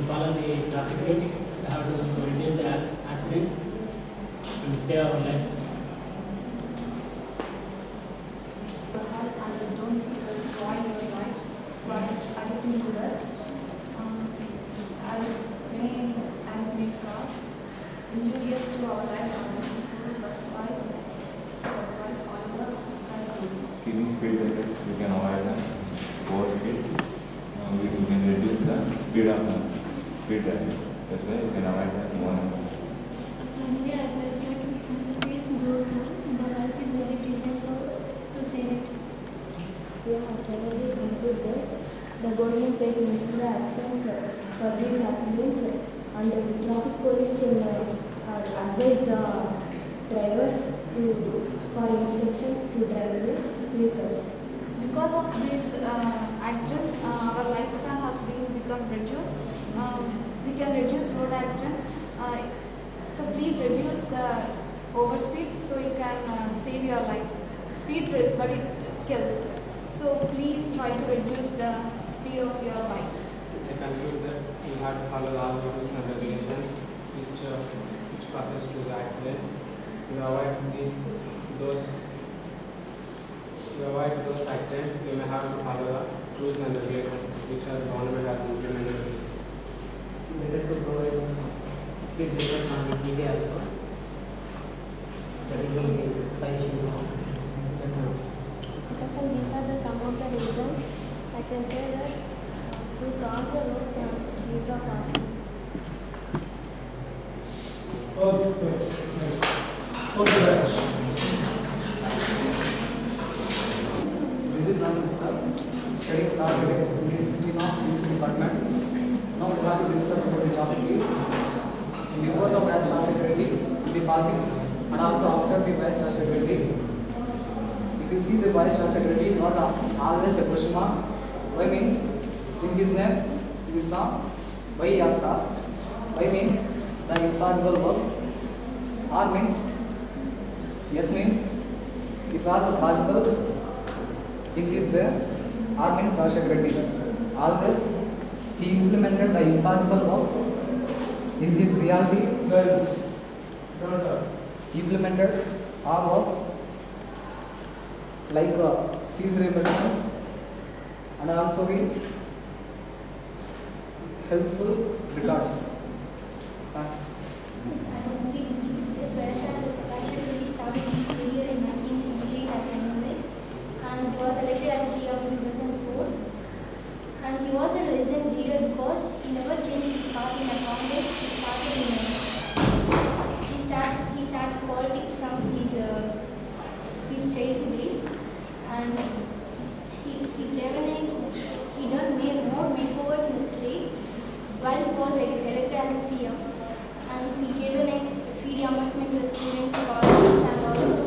follow the traffic rules. We have to reduce the accidents and save our lives. And don't destroy your lives, but addicting to that, and make cars injurious to our lives also. So that's why follow the prescribed rules. Keeping speed limits, we can avoid the overspeed. We can reduce the speed of the speed driving. That's why we can avoid the one. India advice that peace grows on, the life is very precious, so to save it. Yeah, finally conclude that the government take necessary actions for these accidents, and the traffic police can advise the drivers for instructions to drive the vehicles. Because of these accidents, our lifespan has become reduced. We can reduce road accidents. So please reduce the overspeed so you can save your life. Speed thrills, but it kills. So please try to reduce the speed of your bikes. I conclude that you have to follow all the rules and regulations which causes to the accidents. To avoid those accidents, you may have to follow the rules and regulations which the government has implemented. Better to provide speed limits on the TV also. That is going to be the issue. These are the some of the reasons I can say that to cross the road from zebra crossing. This is Nandan sir, studying marketing in the City of Science Department. Now we have to discuss about the topic is before the Vice Chancellor, the parking, and also after the Vice Chancellor. If you see the Vice Chancellor, it was always a question mark. Why means in his name, it is not why yasa. Why means the impossible works. R means yes means it was possible. In this way, R means Rashagradhi. Always he implemented the impossible works in his reality. Implemented our works like fees reimbursement and also the helpful regards. Thanks. I don't think the Rashagradhi started his career in 1978 as an MLA, and he was elected as CM in 2004. And he was a legend leader because he never changed his party in a Congress. He started politics from his childhood days, and he done more makeovers in the state while he was elected as a CM, and he gave a free reimbursement to the students, scholarships, and also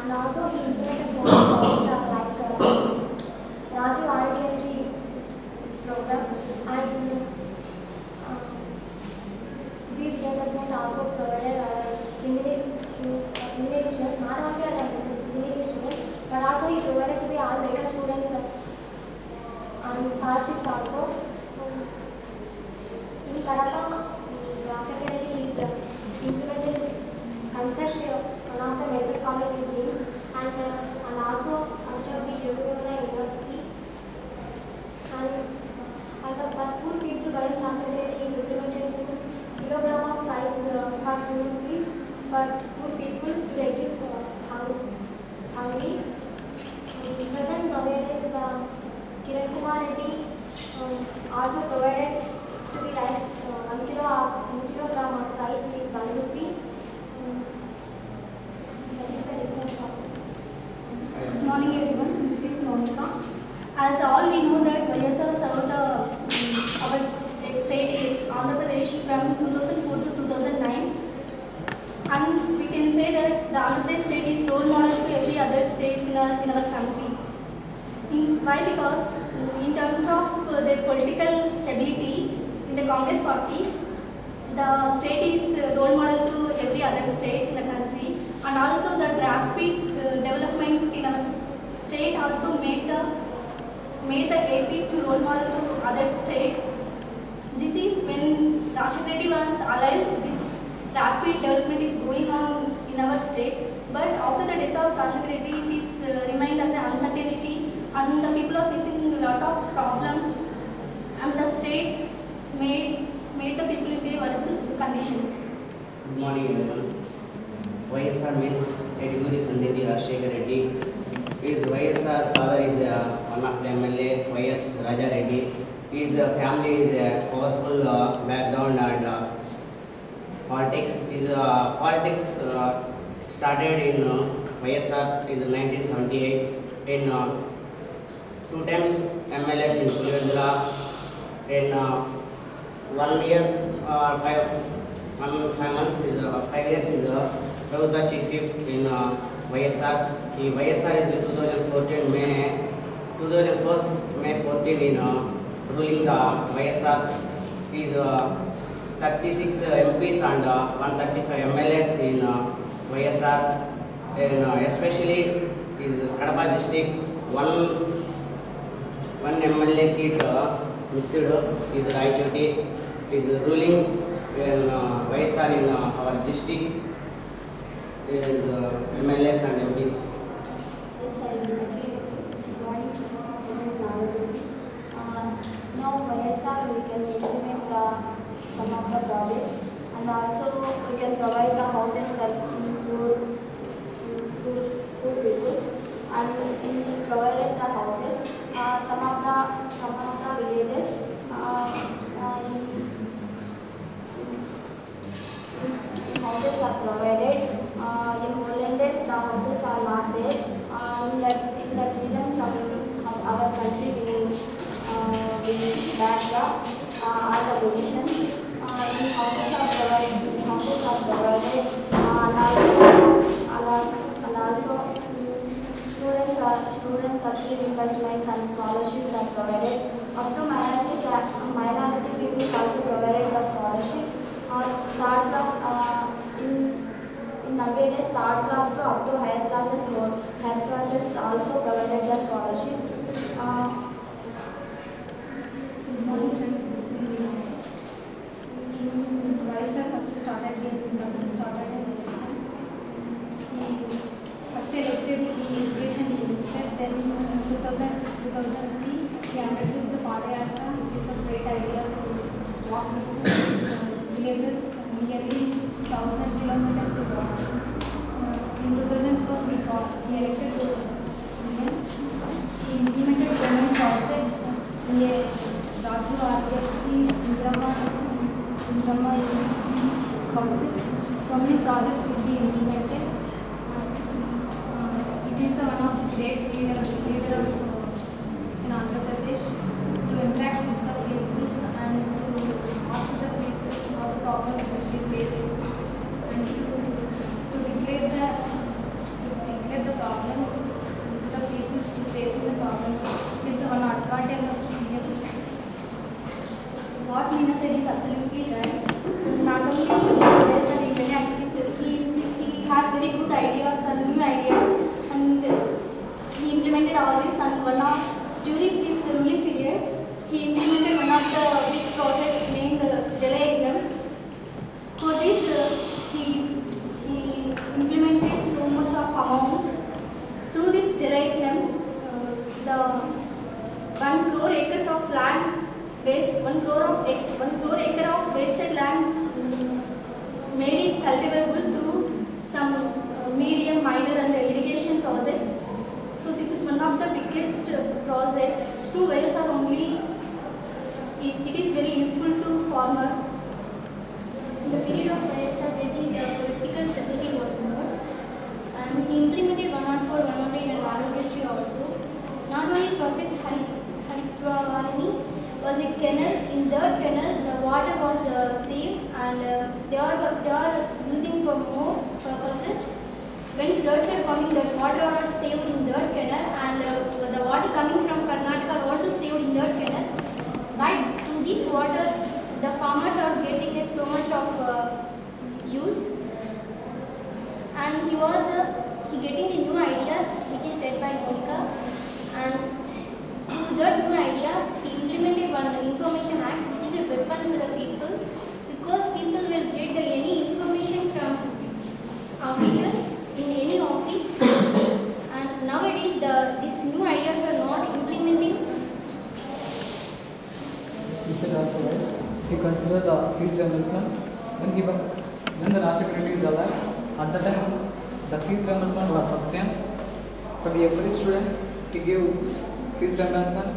and also he implemented so many programs like Rajiv RTSC program, and these reimbursement also provided engineering students, not only engineering students, but also he provided to the all better students and scholarships also. In Kadapa, Rashagradhi is implemented construct one of the medical colleges games and also construct the Yoga University, and the poor people Vice Rashagradhi is implemented 2 kilogram of rice for 2 rupees for poor people to reduce hungry. Present nowadays the Kiran Kumar Reddy also provided to the rice 1 kilogram of rice is 1 rupee. Good morning everyone, this is Monica. As all we know that YSR served our state Andhra Pradesh from 2004 to 2009, and we can say that the Andhra Pradesh state is role model to every other states in our country. Why? Because in terms of their political stability in the Congress party. The state is role model to every other states in the country, and also the rapid development in our state also made the AP to role model to other states. This is when Rashid Reddy was alive. This rapid development is going on in our state. But after the death of Rashid Reddy, it is remained as an uncertainty, and the people are facing a lot of problems, and the state made the people in the worst conditions. Good morning, everyone. YSR means Eduguri Sandeti Rashekar Reddy. His YSR father is one of the MLA, YS Raja Reddy. His family is a powerful background and politics. His politics started in YSR is 1978 in 2 times MLAs in Puliyandra, in 1 year 5 months is 5 years is Pravudha Chief Whip in YSR. YSR is 2014 May 14 in ruling the YSR. Is 36 MPs and 135 MLAs in YSR, and especially is Kadapa district one MLA seat missed is Raichoti is ruling in YSR in our district is MLAs and MPs. Yes, sir. Good morning. This is Navajyoti. Now, YSR, we can implement some of the projects, and also we can provide the houses for poor peoples. And in this provided the houses, some of the villages houses are provided. In olden days, the houses are not there. In that region, some our country will back up all the positions. Houses are provided, and also students are free investments and scholarships are provided. Up to minority people also provided the scholarships. Third class in nowadays, third class to up to higher classes also provided the scholarships. Good morning, friends. This is Meenakshi. YSR first started in election. First elected in education minister. Then in 2003, he undertook the Padayatra. It is a great idea to walk through villages, nearly 1,000 kilometers to walk. In 2004, he elected to CM. He implemented so many projects. Raju RST, Indrama houses. So many projects will be implemented. It is one of the great leader in Andhra Pradesh to interact with the peoples and to ask the peoples what the problems which they face, and to declare the problems with the peoples to facing the problems. It is the one advantage of CM. What Meena said is absolutely right. Not only YSR in many activities, he has very good ideas and new ideas, and he implemented all this. And during his ruling period, he implemented one of the big projects named Jalayagam. For this, he implemented so much of amount. Through this Jalayagam, the 1 crore acres of land. 1 crore acre of wasted land made it cultivable through some medium, minor and irrigation projects. So this is one of the biggest project. Through YSR only, it is very useful to farmers. In the period of YSR Reddy, the political stability was more, and he implemented 114, 118 and Arogastri also. Not only project Haritwani was a canal. In that canal, the water was saved, and they are using for more purposes. When floods are coming, the water are saved in that canal, and the water coming from Karnataka are also saved in that canal. By through this water, the he considered the fees reimbursement when the Rashtra Reddy is alive. At the time, the fees reimbursement was sufficient for every student. He gave fees reimbursement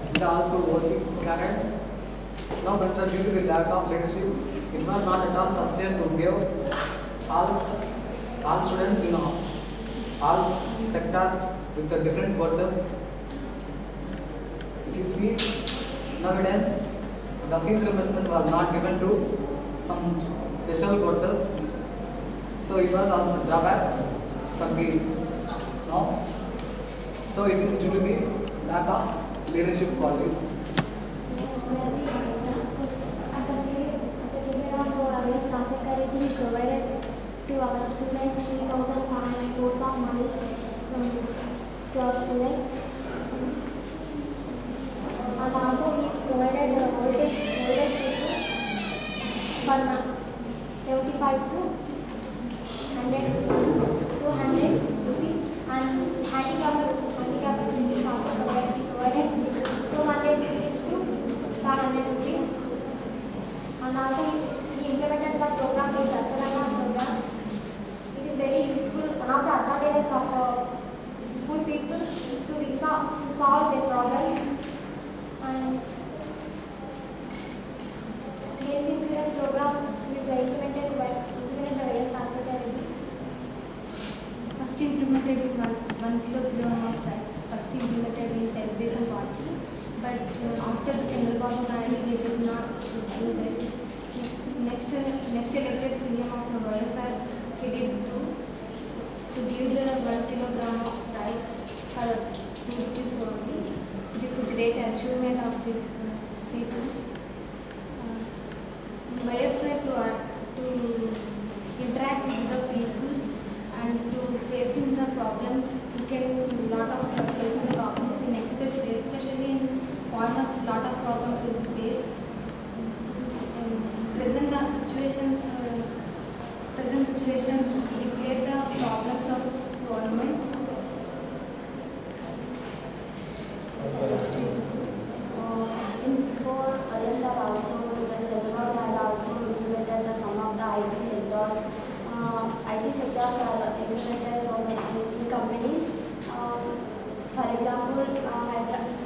and also OC candidates. Now, consider due to the lack of leadership, it was not at all sufficient to give all students in all sector with the different courses. If you see nowadays, the fees reimbursement was not given to some special courses, so it was also drawback for the now. So it is due to the lack of leadership qualities. At the period of Ramesh Rajshekar Reddy, he provided to our students 3,500 crores of money to our students. And also he provided voltage for 75 to 100 rupees, and handicapped is also provided 200 rupees to 500 rupees. And also he implemented the program in Sacharana program. It is very useful. One of the advantages of poor people is to solve their problems. And Health Insurance program is implemented by Y.S. Rajshekar Reddy. First implemented is 1 kilogram of rice. First implemented in Telugu Party, but after the Chandrababu Naidu, they did not do that. Next elected CM of YSR, he did to give the 1 kilogram of rice for 2 rupees only. It is a great achievement of these people. YSR to interact with the peoples and to facing the problems. You can lot of facing the problems in especially in farmers. Lot of problems will be faced. Present situations declare the problems of government. Before YSR also, the Chandrababu Naidu also implemented some of the IT sectors. IT sectors are implemented so many companies. For example,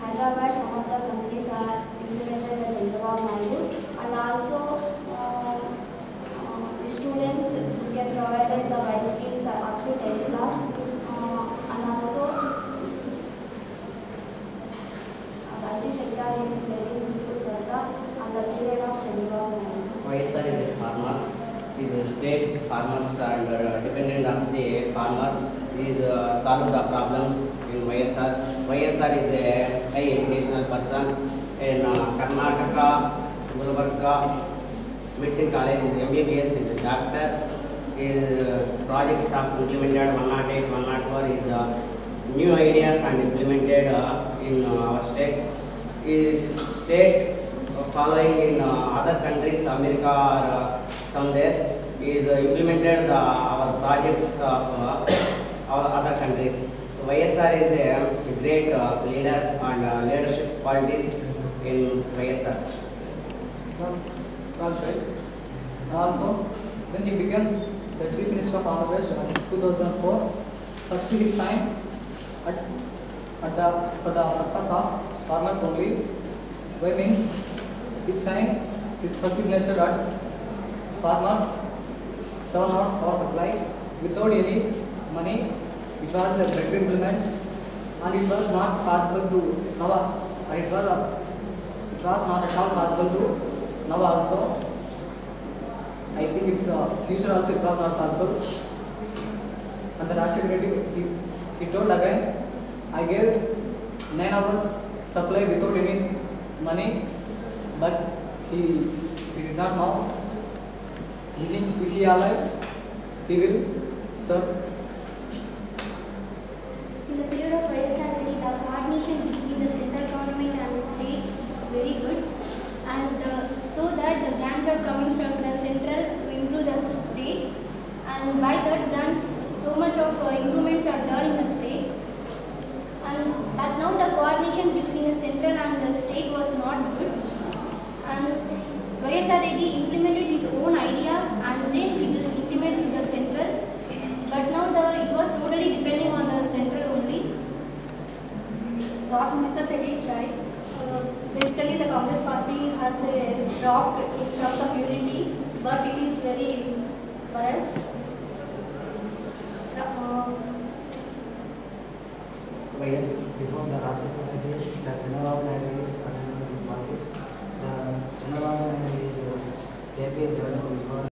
Hyderabad, some of the companies are implemented the Chandrababu Naidu, and also the students get provided the bicycles up to 10th class, and also the IT sector is very useful for the period of Chandrababu Naidu. YSR is a farmer. Is a state farmers and dependent on the farmer. Is solve the problems in YSR. YSR is a high educational person in Karnataka, Gulbarga Medicine College. Is MBBS is a doctor. Is projects are implemented 108, 104 is new ideas and implemented in our state. Is state following in other countries, America or some days, is implemented our projects of our other countries. YSR is a great leader and leadership qualities in YSR. That's right. Also, when he became the Chief Minister of Andhra Pradesh in 2004, first he signed for the purpose of farmers only. Why means he signed his first signature at farmers 7 hours power supply without any money. It was a better implement, and it was not possible to now. It was not at all possible to now also. I think it's future also it was not possible. And the Rashtra Reddy he told again, I gave 9 hours supply without any money, but he did not know. He thinks if he alive, he will serve. In the period of YSR Reddy, the coordination between the central government and the state is very good, and so that the grants are coming from the central to improve the state, and by that grants so much of improvements are done in the state, and but now the coordination between the central and the state was not good, and he implemented his own ideas and then he will implement with the central. But now it was totally depending on the central only. What Mr. said is right. Basically, the Congress party has a rock in terms of unity, but it is very biased. Yes, before the Rashtra days, the Chandrababu Naidu is politics. The Chandrababu Naidu is APA